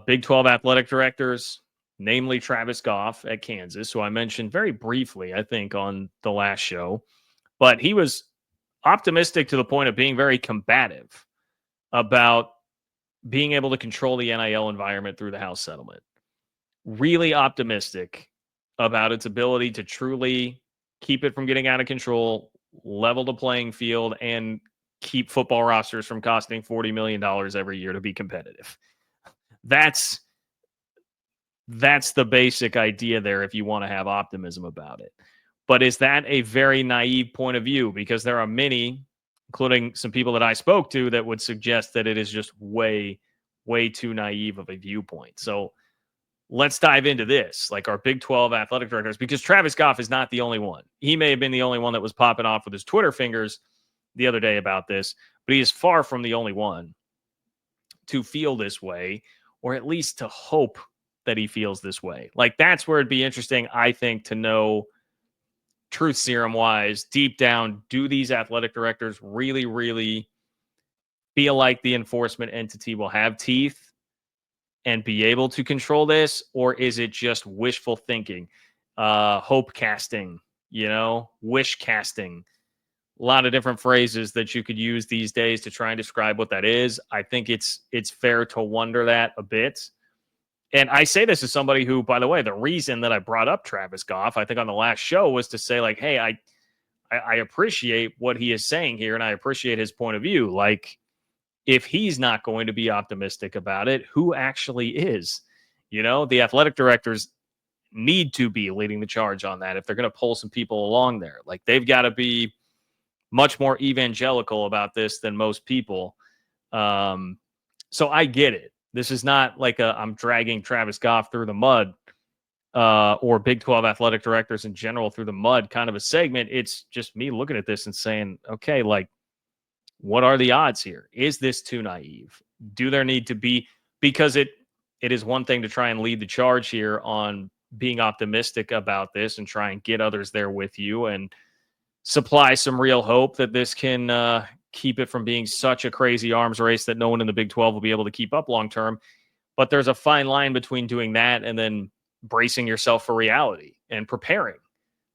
Big 12 athletic directors, namely Travis Goff at Kansas, who I mentioned very briefly, I think, on the last show. But he was optimistic to the point of being very combative about being able to control the NIL environment through the House settlement. Really optimistic about its ability to truly keep it from getting out of control, level the playing field, and keep football rosters from costing $40 million every year to be competitive. That's the basic idea there if you want to have optimism about it. But is that a very naive point of view? Because there are many, including some people that I spoke to, that would suggest that it is just way, way too naive of a viewpoint. So let's dive into this, like our Big 12 athletic directors, because Travis Goff is not the only one. He may have been the only one that was popping off with his Twitter fingers the other day about this, but he is far from the only one to feel this way, or at least to hope that he feels this way. Like, that's where it'd be interesting, I think, to know truth serum wise, deep down, do these athletic directors really, really feel like the enforcement entity will have teeth and be able to control this? Or is it just wishful thinking, hope casting, wish casting? A lot of different phrases that you could use these days to try and describe what that is. I think it's fair to wonder that a bit. And I say this as somebody who, by the way, the reason that I brought up Travis Goff, I think on the last show, was to say, like, hey, I appreciate what he is saying here, and I appreciate his point of view. Like, if he's not going to be optimistic about it, who actually is? The athletic directors need to be leading the charge on that if they're going to pull some people along there. Like, they've got to be much more evangelical about this than most people. So I get it. This is not like I'm dragging Travis Goff through the mud or Big 12 athletic directors in general through the mud kind of a segment. It's just me looking at this and saying, okay, like, what are the odds here? Is this too naive? Do there need to be, because it is one thing to try and lead the charge here on being optimistic about this and try and get others there with you and supply some real hope that this can keep it from being such a crazy arms race that no one in the Big 12 will be able to keep up long term. But there's a fine line between doing that and then bracing yourself for reality and preparing.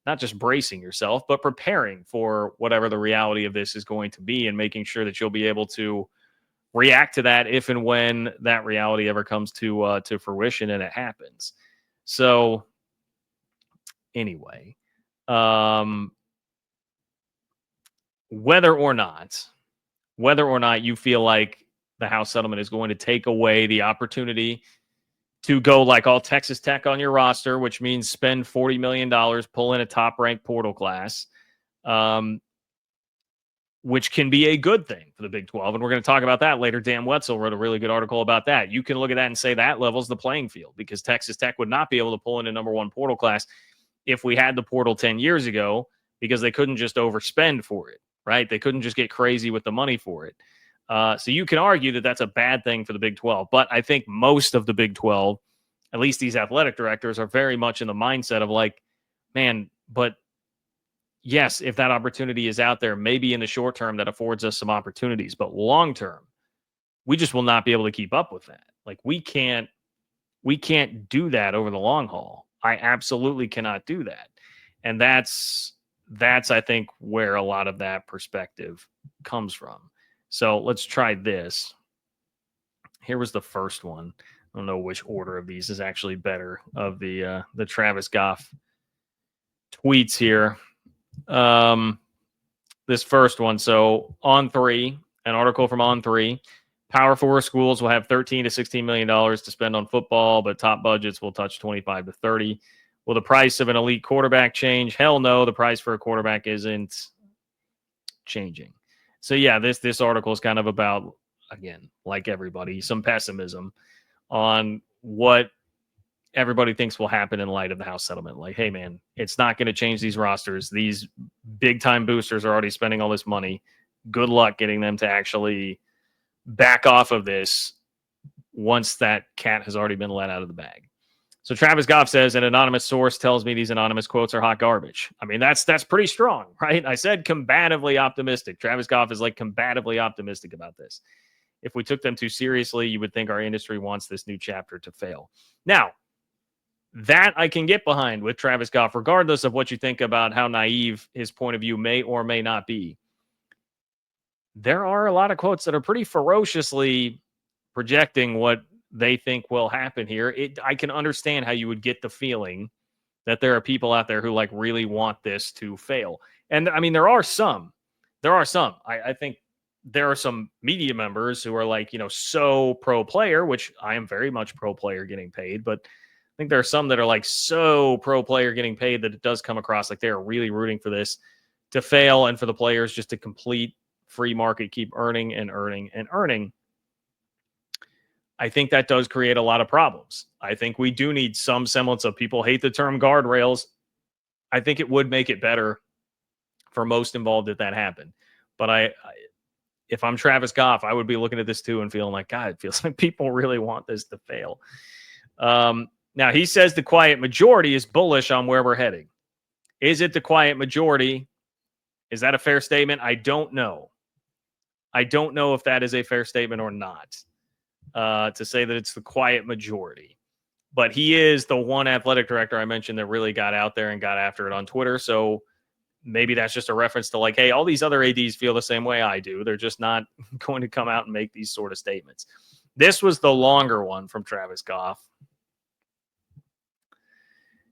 Not just bracing yourself, but preparing for whatever the reality of this is going to be and making sure that you'll be able to react to that if and when that reality ever comes to fruition and it happens. So anyway, whether or not you feel like the House settlement is going to take away the opportunity to go like all Texas Tech on your roster, which means spend $40 million, pull in a top-ranked portal class, which can be a good thing for the Big 12. And we're going to talk about that later. Dan Wetzel wrote a really good article about that. You can look at that and say that levels the playing field, because Texas Tech would not be able to pull in a number one portal class if we had the portal 10 years ago, because they couldn't just overspend for it, right? They couldn't just get crazy with the money for it. So you can argue that that's a bad thing for the Big 12. But I think most of the Big 12, at least these athletic directors, are very much in the mindset of like, man, but yes, if that opportunity is out there, maybe in the short term that affords us some opportunities. But long term, we just will not be able to keep up with that. Like, we can't do that over the long haul. I absolutely cannot do that. And that's I think where a lot of that perspective comes from. So let's try this. Here was the first one. I don't know which order of these is actually better, of the Travis Goff tweets here. This first one. So On3, an article from On3. Power 4 schools will have $13 to $16 million to spend on football, but top budgets will touch 25 to 30. Will the price of an elite quarterback change? Hell no, the price for a quarterback isn't changing. So yeah, this article is kind of about, again, like everybody, some pessimism on what everybody thinks will happen in light of the House settlement. Like, hey man, it's not going to change these rosters. These big time boosters are already spending all this money. Good luck getting them to actually back off of this once that cat has already been let out of the bag. So Travis Goff says, an anonymous source tells me these anonymous quotes are hot garbage. I mean, that's pretty strong, right? I said combatively optimistic. Travis Goff is like combatively optimistic about this. If we took them too seriously, you would think our industry wants this new chapter to fail. Now, that I can get behind with Travis Goff, regardless of what you think about how naive his point of view may or may not be. There are a lot of quotes that are pretty ferociously projecting what they think will happen here. I can understand how you would get the feeling that there are people out there who like really want this to fail. And I mean, there are some. I think there are some media members who are like, so pro player, which I am very much pro player getting paid, but I think there are some that are like so pro player getting paid that it does come across like they're really rooting for this to fail and for the players just to complete free market, keep earning and earning and earning. I think that does create a lot of problems. I think we do need some semblance of, people hate the term guardrails. I think it would make it better for most involved if that happened. But if I'm Travis Goff, I would be looking at this too and feeling like, God, it feels like people really want this to fail. Now, he says the quiet majority is bullish on where we're heading. Is it the quiet majority? Is that a fair statement? I don't know. I don't know if that is a fair statement or not, to say that it's the quiet majority. But he is the one athletic director I mentioned that really got out there and got after it on Twitter. So maybe that's just a reference to like, hey, all these other ADs feel the same way I do. They're just not going to come out and make these sort of statements. This was the longer one from Travis Goff.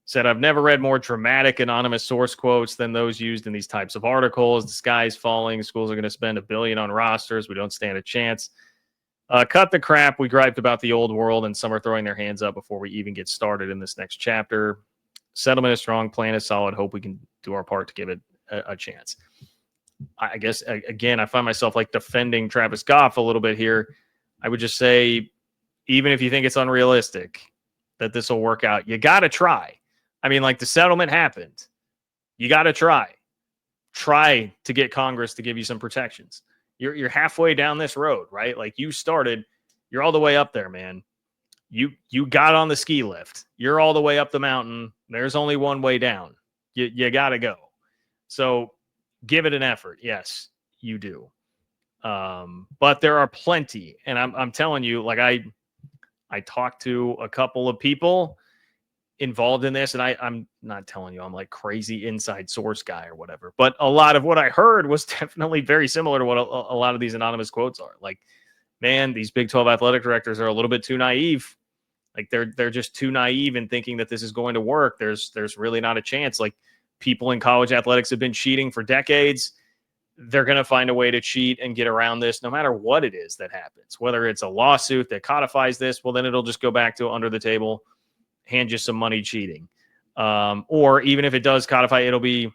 Said, I've never read more dramatic anonymous source quotes than those used in these types of articles. The sky is falling. Schools are going to spend $1 billion on rosters. We don't stand a chance. Cut the crap. We griped about the old world, and some are throwing their hands up before we even get started in this next chapter. Settlement is strong. Plan is solid. Hope we can do our part to give it a chance. I guess, again, I find myself like defending Travis Goff a little bit here. I would just say, even if you think it's unrealistic that this will work out, you got to try. I mean, like, the settlement happened. You got to try. Try to get Congress to give you some protections. You're halfway down this road, right? Like, you started, you're all the way up there, man. You got on the ski lift. You're all the way up the mountain. There's only one way down. You got to go. So give it an effort. Yes, you do. But there are plenty. And I'm telling you, like, I talked to a couple of people involved in this, and I'm not telling you I'm like crazy inside source guy or whatever, but a lot of what I heard was definitely very similar to what a lot of these anonymous quotes are. Like, man, these Big 12 athletic directors are a little bit too naive. Like, they're just too naive in thinking that this is going to work. There's really not a chance. Like, people in college athletics have been cheating for decades. They're going to find a way to cheat and get around this no matter what it is that happens. Whether it's a lawsuit that codifies this, well, then it'll just go back to under the table, hand you some money cheating. Or even if it does codify, it'll be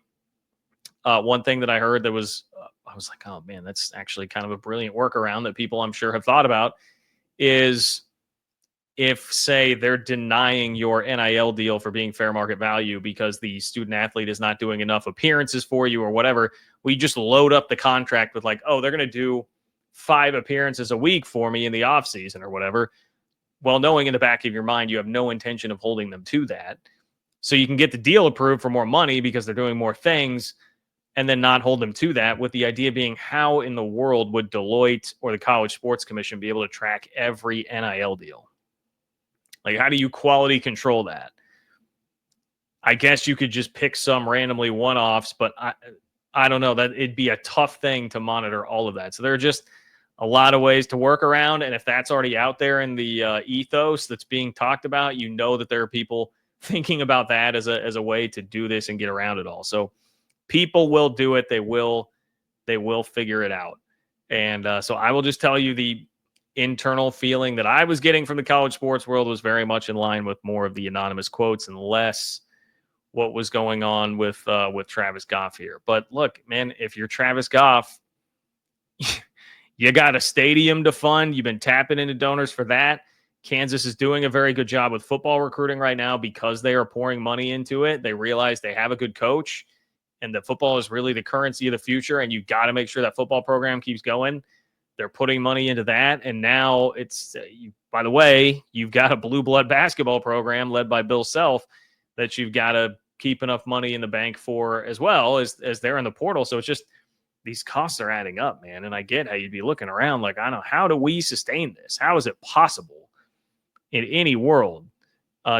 one thing that I heard that was, I was like, oh man, that's actually kind of a brilliant workaround that people I'm sure have thought about, is if, say, they're denying your NIL deal for being fair market value because the student athlete is not doing enough appearances for you or whatever, we just load up the contract with like, oh, they're going to do 5 appearances a week for me in the off season or whatever. Well, knowing in the back of your mind, you have no intention of holding them to that. So you can get the deal approved for more money because they're doing more things, and then not hold them to that, with the idea being, how in the world would Deloitte or the College Sports Commission be able to track every NIL deal? Like, how do you quality control that? I guess you could just pick some randomly one-offs, but I don't know. That it'd be a tough thing to monitor all of that. So there are just a lot of ways to work around. And if that's already out there in the ethos that's being talked about, you know that there are people thinking about that as a way to do this and get around it all. So people will do it. They will figure it out. And so I will just tell you, the internal feeling that I was getting from the college sports world was very much in line with more of the anonymous quotes and less what was going on with Travis Goff here. But look, man, if you're Travis Goff, you got a stadium to fund. You've been tapping into donors for that. Kansas is doing a very good job with football recruiting right now because they are pouring money into it. They realize they have a good coach and that football is really the currency of the future, and you got to make sure that football program keeps going. They're putting money into that, and now it's, by the way, you've got a blue blood basketball program led by Bill Self that you've got to keep enough money in the bank for as well, as they're in the portal. So it's just, these costs are adding up, man. And I get how you'd be looking around like, I don't know, how do we sustain this? How is it possible in any world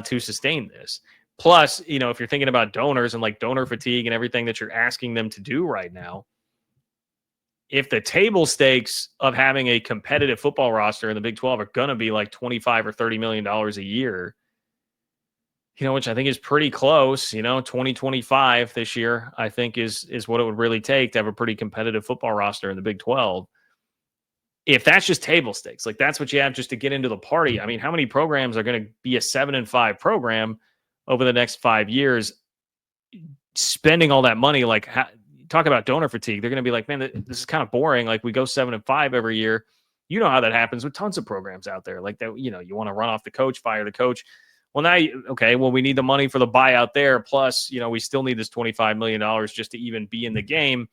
to sustain this? Plus, if you're thinking about donors and like donor fatigue and everything that you're asking them to do right now, if the table stakes of having a competitive football roster in the Big 12 are going to be like 25 or $30 million a year, which I think is pretty close, 2025 this year, I think is what it would really take to have a pretty competitive football roster in the Big 12. If that's just table stakes, like that's what you have just to get into the party. I mean, how many programs are going to be a 7-5 program over the next 5 years, spending all that money? Like, talk about donor fatigue. They're going to be like, man, this is kind of boring. Like, we go 7-5 every year. You know how that happens with tons of programs out there. Like that, you want to run off the coach, fire the coach. Well, now, we need the money for the buyout there. Plus, we still need this $25 million just to even be in the game.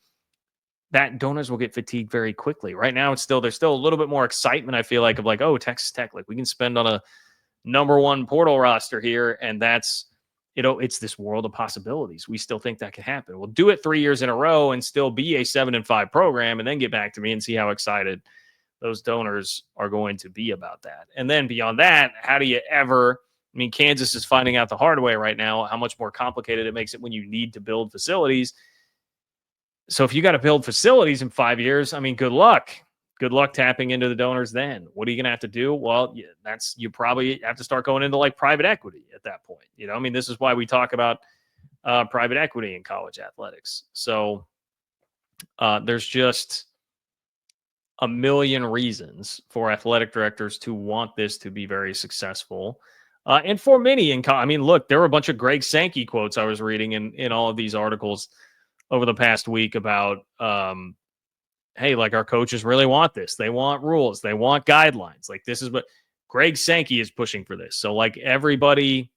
That donors will get fatigued very quickly. Right now, there's still a little bit more excitement, I feel like, of like, oh, Texas Tech, like we can spend on a number one portal roster here. And that's, it's this world of possibilities. We still think that can happen. We'll do it 3 years in a row and still be a 7-5 program, and then get back to me and see how excited those donors are going to be about that. And then beyond that, how do you ever, Kansas is finding out the hard way right now how much more complicated it makes it when you need to build facilities. So if you got to build facilities in 5 years, good luck. Good luck tapping into the donors then. What are you going to have to do? Well, you probably have to start going into like private equity at that point. This is why we talk about private equity in college athletics. So there's just a million reasons for athletic directors to want this to be very successful. And for many look, there were a bunch of Greg Sankey quotes I was reading in all of these articles over the past week about, hey, like our coaches really want this. They want rules. They want guidelines. Like this is what Greg Sankey is pushing for this. So like everybody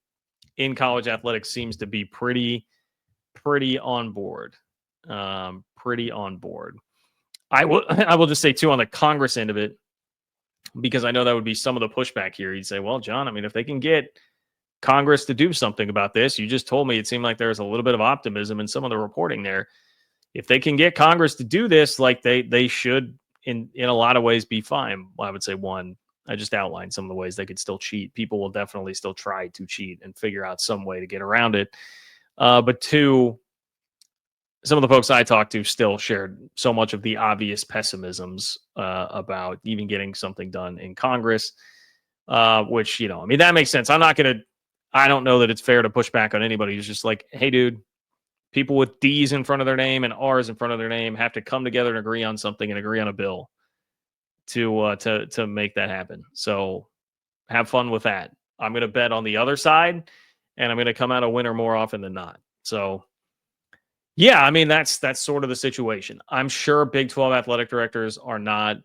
in college athletics seems to be pretty on board. Pretty on board. I will just say too, on the Congress end of it, because I know that would be some of the pushback here. You'd say, well, John, if they can get Congress to do something about this, you just told me it seemed like there's a little bit of optimism in some of the reporting there. If they can get Congress to do this, like they should in a lot of ways be fine. Well, I would say one, I just outlined some of the ways they could still cheat. People will definitely still try to cheat and figure out some way to get around it. But two, some of the folks I talked to still shared so much of the obvious pessimisms about even getting something done in Congress, which, that makes sense. I don't know that it's fair to push back on anybody who's just like, hey, dude, people with D's in front of their name and R's in front of their name have to come together and agree on something and agree on a bill to make that happen. So have fun with that. I'm going to bet on the other side, and I'm going to come out a winner more often than not. So, yeah, that's sort of the situation. I'm sure Big 12 athletic directors are not,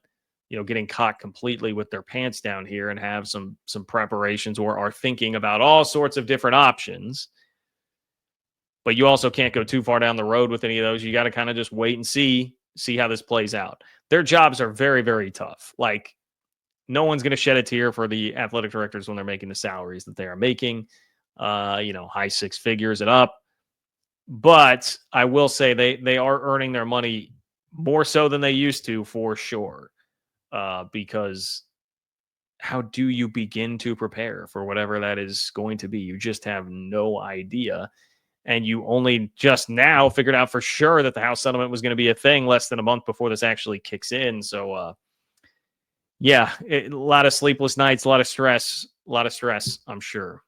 getting caught completely with their pants down here and have some preparations or are thinking about all sorts of different options. But you also can't go too far down the road with any of those. You got to kind of just wait and see how this plays out. Their jobs are very, very tough. Like, no one's going to shed a tear for the athletic directors when they're making the salaries that they are making, high six figures and up. But I will say they are earning their money more so than they used to, for sure. Because how do you begin to prepare for whatever that is going to be? You just have no idea. And you only just now figured out for sure that the House settlement was going to be a thing less than a month before this actually kicks in. So, a lot of sleepless nights, a lot of stress, I'm sure.